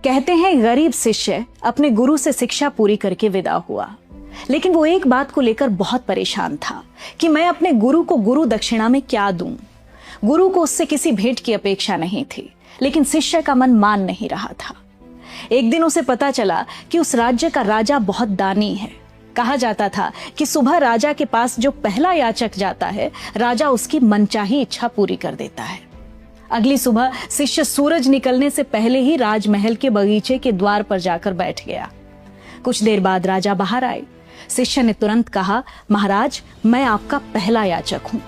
कहते हैं गरीब शिष्य अपने गुरु से शिक्षा पूरी करके विदा हुआ, लेकिन वो एक बात को लेकर बहुत परेशान था कि मैं अपने गुरु को गुरु दक्षिणा में क्या दूं। गुरु को उससे किसी भेंट की अपेक्षा नहीं थी, लेकिन शिष्य का मन मान नहीं रहा था। एक दिन उसे पता चला कि उस राज्य का राजा बहुत दानी है। कहा जाता था कि सुबह राजा के पास जो पहला याचक जाता है, राजा उसकी मनचाही इच्छा पूरी कर देता है। अगली सुबह शिष्य सूरज निकलने से पहले ही राजमहल के बगीचे के द्वार पर जाकर बैठ गया। कुछ देर बाद राजा बाहर आए। शिष्य ने तुरंत कहा, महाराज, मैं आपका पहला याचक हूं।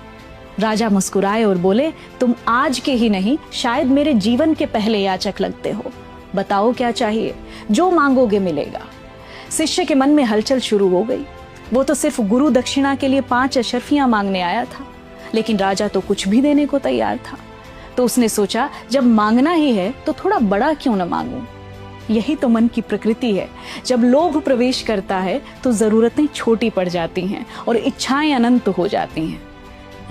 राजा मुस्कुराए और बोले, तुम आज के ही नहीं, शायद मेरे जीवन के पहले याचक लगते हो। बताओ क्या चाहिए, जो मांगोगे मिलेगा। शिष्य के मन में हलचल शुरू हो गई। वो तो सिर्फ गुरु दक्षिणा के लिए 5 अशर्फियां मांगने आया था, लेकिन राजा तो कुछ भी देने को तैयार था। तो उसने सोचा, जब मांगना ही है तो थोड़ा बड़ा क्यों न मांगूं। यही तो मन की प्रकृति है। जब लोभ प्रवेश करता है तो जरूरतें छोटी पड़ जाती हैं और इच्छाएं अनंत हो जाती हैं।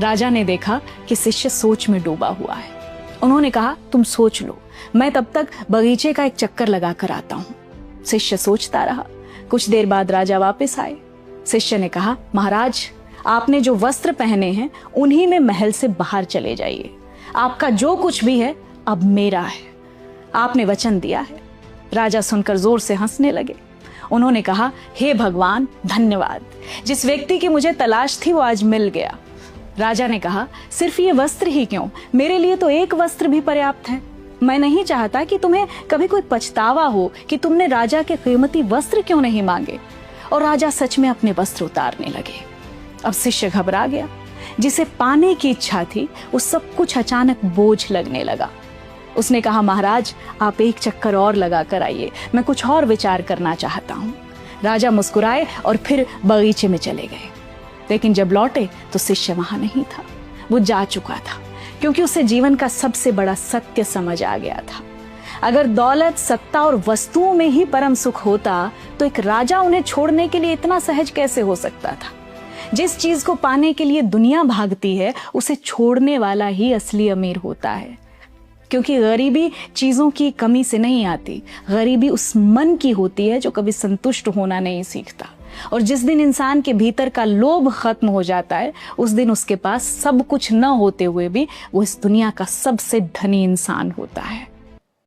राजा ने देखा कि शिष्य सोच में डूबा हुआ है। उन्होंने कहा, तुम सोच लो, मैं तब तक बगीचे का एक चक्कर लगा कर आता हूं। शिष्य सोचता रहा। कुछ देर बाद राजा वापस आए। शिष्य ने कहा, महाराज, आपने जो वस्त्र पहने हैं उन्हीं में महल से बाहर चले जाइए। आपका जो कुछ भी है अब मेरा है। आपने वचन दिया है। राजा सुनकर जोर से हंसने लगे। उन्होंने कहा, हे भगवान, धन्यवाद। जिस व्यक्ति की मुझे तलाश थी वो आज मिल गया। राजा ने कहा, सिर्फ ये वस्त्र ही क्यों, मेरे लिए तो एक वस्त्र भी पर्याप्त है। मैं नहीं चाहता कि तुम्हें कभी कोई पछतावा हो कि तुमने राजा के कीमती वस्त्र क्यों नहीं मांगे। और राजा सच में अपने वस्त्र उतारने लगे। अब शिष्य घबरा गया। जिसे पाने की इच्छा थी वो सब कुछ अचानक बोझ लगने लगा। उसने कहा, महाराज, आप एक चक्कर और लगा कर आइए, मैं कुछ और विचार करना चाहता हूँ। राजा मुस्कुराए और फिर बगीचे में चले गए। लेकिन जब लौटे तो शिष्य वहां नहीं था। वो जा चुका था, क्योंकि उसे जीवन का सबसे बड़ा सत्य समझ आ गया था। अगर दौलत, सत्ता और वस्तुओं में ही परम सुख होता तो एक राजा उन्हें छोड़ने के लिए इतना सहज कैसे हो सकता था। जिस चीज को पाने के लिए दुनिया भागती है, उसे छोड़ने वाला ही असली अमीर होता है। क्योंकि गरीबी चीजों की कमी से नहीं आती, गरीबी उस मन की होती है जो कभी संतुष्ट होना नहीं सीखता। और जिस दिन इंसान के भीतर का लोभ खत्म हो जाता है, उस दिन उसके पास सब कुछ न होते हुए भी वो इस दुनिया का सबसे धनी इंसान होता है।